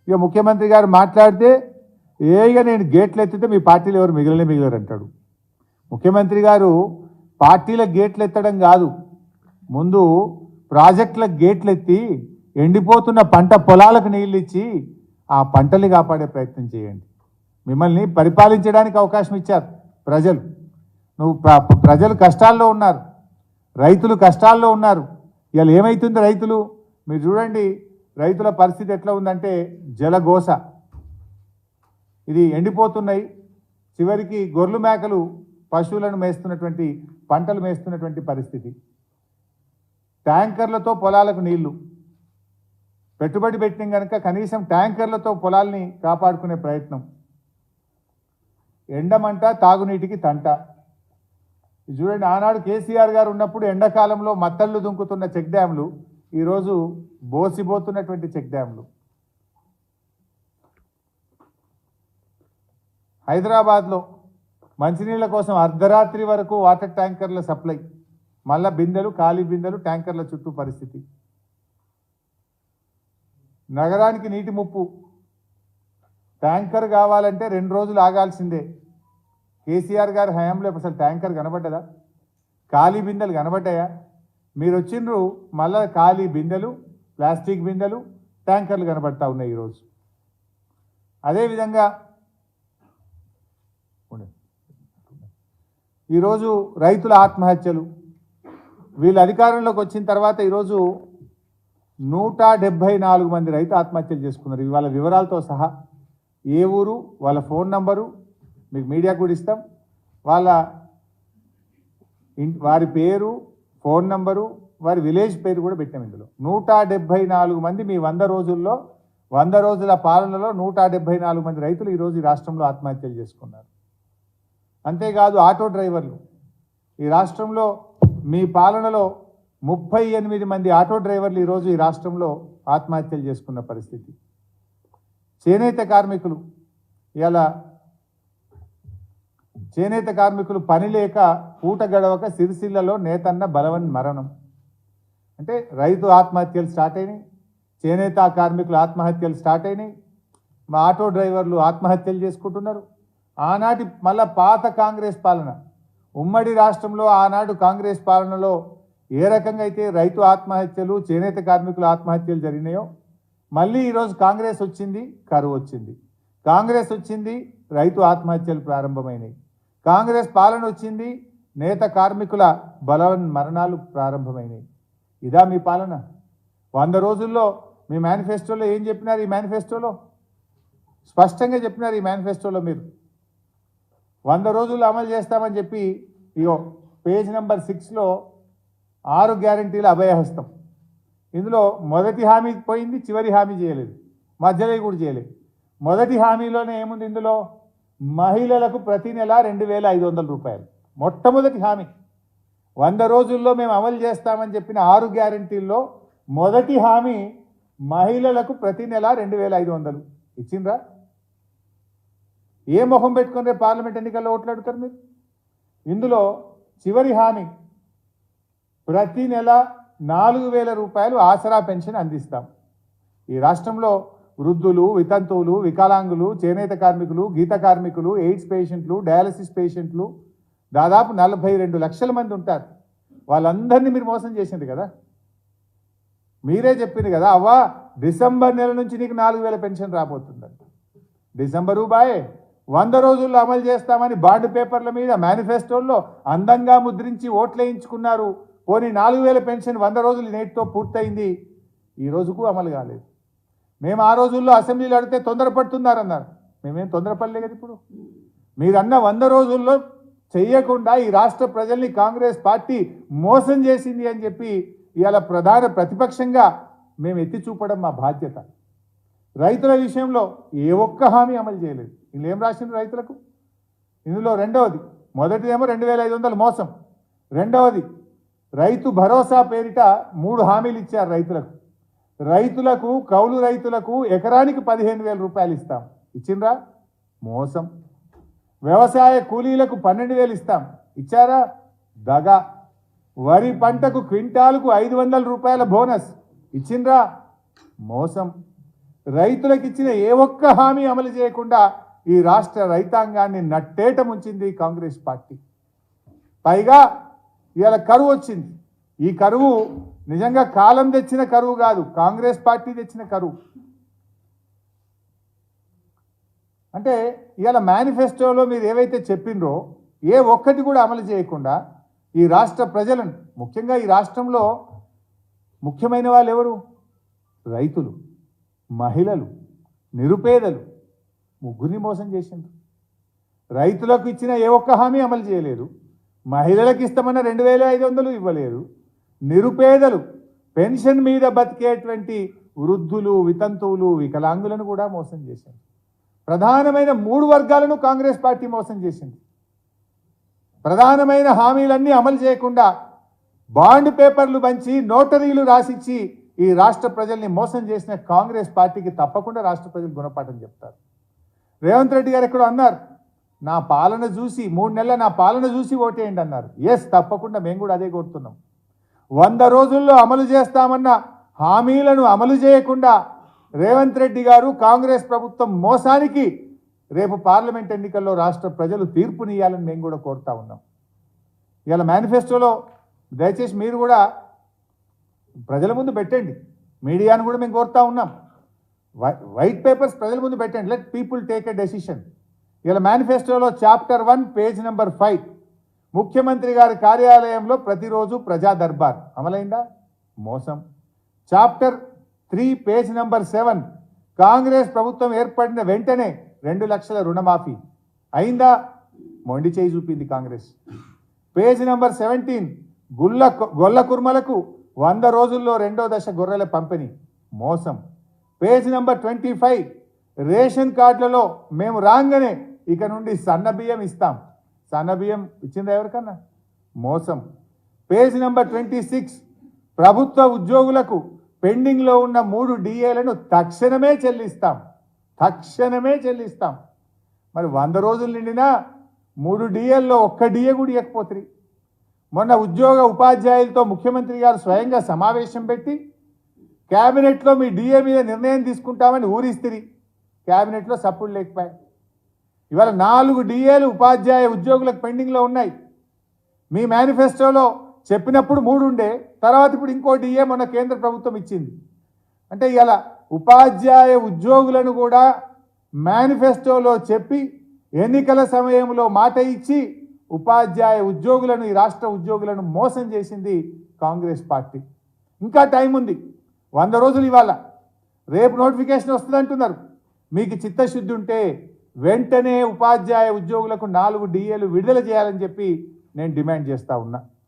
ఇక ముఖ్యమంత్రి గారు మాట్లాడితే ఇక నేను గేట్లు ఎత్తితే మీ పార్టీలు ఎవరు మిగిలరు అంటాడు. ముఖ్యమంత్రి గారు పార్టీల గేట్లు ఎత్తడం కాదు, ముందు ప్రాజెక్టుల గేట్లు ఎత్తి ఎండిపోతున్న పంట పొలాలకు నీళ్ళు ఇచ్చి ఆ పంటల్ని కాపాడే ప్రయత్నం చేయండి. మిమ్మల్ని పరిపాలించడానికి అవకాశం ఇచ్చారు ప్రజలు. ప్రజలు కష్టాల్లో ఉన్నారు, రైతులు కష్టాల్లో ఉన్నారు. ఇవాళ ఏమవుతుంది రైతులు మీరు చూడండి, రైతుల పరిస్థితి ఎట్లా ఉందంటే జలగోస. ఇది ఎండిపోతున్నాయి, చివరికి గొర్రెలు మేకలు పశువులను మేస్తున్నటువంటి పంటలు మేస్తున్నటువంటి పరిస్థితి. ట్యాంకర్లతో పొలాలకు నీళ్లు పెట్టుబడి పెట్టిన కనుక కనీసం ట్యాంకర్లతో పొలాల్ని కాపాడుకునే ప్రయత్నం. ఎండమంట తాగునీటికి తంట. చూడండి, ఆనాడు కేసీఆర్ గారు ఉన్నప్పుడు ఎండాకాలంలో మత్తళ్ళు దుంకుతున్న చెక్ డ్యాంలు ఈరోజు బోసిపోతున్నటువంటి చెక్ డ్యాంలు. హైదరాబాద్లో మంచినీళ్ళ కోసం అర్ధరాత్రి వరకు వాటర్ ట్యాంకర్ల సప్లై, మళ్ళా బిందెలు ఖాళీ బిందెలు ట్యాంకర్ల చుట్టూ పరిస్థితి. నగరానికి నీటి ముప్పు. ట్యాంకర్ కావాలంటే 2 రోజులు ఆగాల్సిందే. కేసీఆర్ గారి హయాంలో అసలు ట్యాంకర్ కనబడ్డదా? ఖాళీ బిందెలు కనబడ్డాయా? మీరు వచ్చిండ్రు మళ్ళా ఖాళీ బిందెలు, ప్లాస్టిక్ బిందెలు, ట్యాంకర్లు కనబడతా ఉన్నాయి ఈరోజు. అదేవిధంగా ఈరోజు రైతుల ఆత్మహత్యలు. వీళ్ళు అధికారంలోకి వచ్చిన తర్వాత ఈరోజు 174 మంది రైతు ఆత్మహత్యలు చేసుకున్నారు. వాళ్ళ వివరాలతో సహా, ఏ ఊరు, వాళ్ళ ఫోన్ నంబరు మీకు మీడియా కూడా ఇస్తాం, వారి పేరు, ఫోన్ నంబరు, వారి విలేజ్ పేరు కూడా పెట్టాం ఇందులో. 174 మంది మీ 100 రోజుల్లో, 100 రోజుల పాలనలో 174 మంది రైతులు ఈరోజు ఈ రాష్ట్రంలో ఆత్మహత్యలు చేసుకున్నారు. అంతేకాదు ఆటో డ్రైవర్లు. ఈ రాష్ట్రంలో మీ పాలనలో 38 మంది ఆటో డ్రైవర్లు ఈరోజు ఈ రాష్ట్రంలో ఆత్మహత్యలు చేసుకున్న పరిస్థితి. చేనేత కార్మికులు, ఇలా చేనేత కార్మికులు పని లేక పూట గడవక సిరిసిల్లలో నేతన్న బలవన్ మరణం. అంటే రైతు ఆత్మహత్యలు స్టార్ట్ అయినాయి, చేనేత కార్మికులు ఆత్మహత్యలు స్టార్ట్ అయినాయి, మా ఆటో డ్రైవర్లు ఆత్మహత్యలు చేసుకుంటున్నారు. ఆనాటి మళ్ళా పాత కాంగ్రెస్ పాలన, ఉమ్మడి రాష్ట్రంలో ఆనాడు కాంగ్రెస్ పాలనలో ఏ రకంగా అయితే రైతు ఆత్మహత్యలు, చేనేత కార్మికుల ఆత్మహత్యలు జరిగినాయో, మళ్ళీ ఈరోజు కాంగ్రెస్ వచ్చింది, కరువు వచ్చింది. కాంగ్రెస్ వచ్చింది, రైతు ఆత్మహత్యలు ప్రారంభమైనాయి. కాంగ్రెస్ పాలన వచ్చింది, నేత కార్మికుల బలవన్ మరణాలు ప్రారంభమైనాయి. ఇదా మీ పాలన? 100 రోజుల్లో మీ మేనిఫెస్టోలో ఏం చెప్పినారు? ఈ మేనిఫెస్టోలో స్పష్టంగా చెప్పినారు. ఈ మేనిఫెస్టోలో మీరు 100 రోజుల్లో అమలు చేస్తామని చెప్పి, ఇగో పేజ్ నెంబర్ 6లో 6 గ్యారంటీల అభయహస్తం. ఇందులో మొదటి హామీ పోయింది, చివరి హామీ చేయలేదు, మధ్యలో కూడా చేయలేదు. మొదటి హామీలోనే ఏముంది? ఇందులో మహిళలకు ప్రతి నెల 2500 రూపాయలు మొట్టమొదటి హామీ. 100 రోజుల్లో మేము అమలు చేస్తామని చెప్పిన 6 గ్యారంటీల్లో మొదటి హామీ మహిళలకు ప్రతి నెల 2500 ఇచ్చిండ్రా? ఏ మొహం పెట్టుకుని రేపు పార్లమెంట్ ఎన్నికల్లో ఓట్లాడుతారు మీరు? ఇందులో చివరి హామీ ప్రతి నెల 4000 రూపాయలు ఆసరా పెన్షన్ అందిస్తాం. ఈ రాష్ట్రంలో వృద్ధులు, వితంతువులు, వికలాంగులు, చేనేత కార్మికులు, గీత కార్మికులు, ఎయిడ్స్ పేషెంట్లు, డయాలసిస్ పేషెంట్లు దాదాపు 42 లక్షల మంది ఉంటారు. వాళ్ళందరినీ మీరు మోసం చేసింది కదా. మీరే చెప్పింది కదా, అవ్వా డిసెంబర్ నెల నుంచి నీకు 4000 పెన్షన్ రాబోతుందంట. డిసెంబరు బాయే 100 రోజుల్లో అమలు చేస్తామని బాండ్ పేపర్ల మీద మేనిఫెస్టోల్లో అందంగా ముద్రించి ఓట్లేయించుకున్నారు. పోనీ 4000 పెన్షన్ 100 రోజులు నేటితో పూర్తయింది, ఈ రోజుకు అమలు కాలేదు. మేము ఆ రోజుల్లో అసెంబ్లీలో అడిగితే తొందరపడుతున్నారన్నారు. మేమేం తొందరపడలే కదా. ఇప్పుడు మీరన్న 100 రోజుల్లో చెయ్యకుండా ఈ రాష్ట్ర ప్రజల్ని కాంగ్రెస్ పార్టీ మోసం చేసింది అని చెప్పి ఇవాళ ప్రధాన ప్రతిపక్షంగా మేము ఎత్తి చూపడం మా బాధ్యత. రైతుల విషయంలో ఏ ఒక్క హామీ అమలు చేయలేదు. వీళ్ళు ఏం రాసిండ్రు రైతులకు? ఇందులో రెండవది, మొదటిదేమో 2500 మోసం, రెండవది రైతు భరోసా పేరిట 3 హామీలు ఇచ్చారు రైతులకు. రైతులకు, కౌలు రైతులకు ఎకరానికి 15,000 రూపాయలు ఇస్తాం, ఇచ్చిండ్రా? మోసం. వ్యవసాయ కూలీలకు 12,000 ఇస్తాం, ఇచ్చారా? దగా. వరి పంటకు క్వింటాలకు 500 రూపాయల బోనస్, ఇచ్చిండ్రా? మోసం. రైతులకు ఇచ్చిన ఏ ఒక్క హామీ అమలు చేయకుండా ఈ రాష్ట్ర రైతాంగాన్ని నట్టేట ముంచింది కాంగ్రెస్ పార్టీ. పైగా ఇవాళ కరువు వచ్చింది. ఈ కరువు నిజంగా కాలం తెచ్చిన కరువు కాదు, కాంగ్రెస్ పార్టీ తెచ్చిన కరువు. అంటే ఇవాళ మేనిఫెస్టోలో మీరు ఏవైతే చెప్పినరో ఏ ఒక్కటి కూడా అమలు చేయకుండా ఈ రాష్ట్ర ప్రజలను, ముఖ్యంగా ఈ రాష్ట్రంలో ముఖ్యమైన వాళ్ళు ఎవరు? రైతులు, మహిళలు, నిరుపేదలు, ముగ్గురిని మోసం చేసిండ్రు. రైతులకు ఇచ్చిన ఏ ఒక్క హామీ అమలు చేయలేదు, మహిళలకు ఇస్తామన్న 2500 ఇవ్వలేదు, నిరుపేదలు పెన్షన్ మీద బతికేటువంటి వృద్ధులు, వితంతువులు, వికలాంగులను కూడా మోసం చేశారు. ప్రధానమైన 3 వర్గాలను కాంగ్రెస్ పార్టీ మోసం చేసింది. ప్రధానమైన హామీలన్నీ అమలు చేయకుండా బాండ్ పేపర్లు పంచి నోటరీలు రాసిచ్చి ఈ రాష్ట్ర ప్రజల్ని మోసం చేసిన కాంగ్రెస్ పార్టీకి తప్పకుండా రాష్ట్ర ప్రజలు గుణపాఠం చెప్తారు. రేవంత్ రెడ్డి గారు ఎక్కడో అన్నారు, నా పాలన చూసి 3 నెలల నా పాలన చూసి ఓటేయండి అన్నారు. ఎస్, తప్పకుండా మేము కూడా అదే కోరుతున్నాం. 100 రోజుల్లో అమలు చేస్తామన్న హామీలను అమలు చేయకుండా రేవంత్ రెడ్డి గారు, కాంగ్రెస్ ప్రభుత్వం మోసానికి రేపు పార్లమెంట్ ఎన్నికల్లో రాష్ట్ర ప్రజలు తీర్పునియాలని మేము కూడా కోరుతా ఉన్నాం. ఇవాళ మేనిఫెస్టోలో దయచేసి మీరు కూడా ప్రజల ముందు పెట్టండి, మీడియాను కూడా మేము కోరుతా ఉన్నాం. వైట్ పేపర్స్ ప్రజల ముందు పెట్టండి, let people take a decision. ఇలా మేనిఫెస్టోలో చాప్టర్ 1 పేజ్ నెంబర్ 5 ముఖ్యమంత్రి గారి కార్యాలయంలో ప్రతిరోజు ప్రజా దర్బార్ అమలైందా? మోసం. చాప్టర్ 3 పేజ్ నెంబర్ 7 కాంగ్రెస్ ప్రభుత్వం ఏర్పడిన వెంటనే 2 లక్షల రుణమాఫీ అయిందా? మొండి చేయి చూపింది కాంగ్రెస్. పేజ్ నెంబర్ 17 గొల్ల కుర్మలకు 100 రోజుల్లో 2వ దశ గొర్రెల పంపిణీ మోసం. పేజ్ నెంబర్ 25 రేషన్ కార్డులలో మేము రాగానే ఇక నుండి సన్న బియ్యం ఇస్తాం. సన్న బియ్యం ఇచ్చిందా ఎవరికన్నా? మోసం. పేజ్ నెంబర్ 26 ప్రభుత్వ ఉద్యోగులకు పెండింగ్లో ఉన్న 3 డిఏలను తక్షణమే చెల్లిస్తాం. మరి 100 రోజులు నిండినా 3 డిఏల్లో ఒక్క డిఏ కూడా ఇవ్వకపోతుంది. మొన్న ఉద్యోగ ఉపాధ్యాయులతో ముఖ్యమంత్రి గారు స్వయంగా సమావేశం పెట్టి క్యాబినెట్లో మీ డిఏ మీద నిర్ణయం తీసుకుంటామని ఊరిస్తిరి. క్యాబినెట్లో సప్పుడు లేకపోయాయి. ఇవాళ 4 డిఏలు ఉపాధ్యాయ ఉద్యోగులకు పెండింగ్లో ఉన్నాయి. మీ మేనిఫెస్టోలో చెప్పినప్పుడు 3 ఉండే, తర్వాత ఇప్పుడు ఇంకో డిఏ మొన్న కేంద్ర ప్రభుత్వం ఇచ్చింది. అంటే ఇలా ఉపాధ్యాయ ఉద్యోగులను కూడా మేనిఫెస్టోలో చెప్పి ఎన్నికల సమయంలో మాట ఇచ్చి ఉపాధ్యాయ ఉద్యోగులను, ఈ రాష్ట్ర ఉద్యోగులను మోసం చేసింది కాంగ్రెస్ పార్టీ. ఇంకా టైం ఉంది, 100 రోజులు ఇవాళ, రేపు నోటిఫికేషన్ వస్తుంది అంటున్నారు. మీకు చిత్తశుద్ధి ఉంటే వెంటనే ఉపాధ్యాయ ఉద్యోగులకు 4 డిఏలు విడుదల చేయాలని చెప్పి నేను డిమాండ్ చేస్తా ఉన్నా.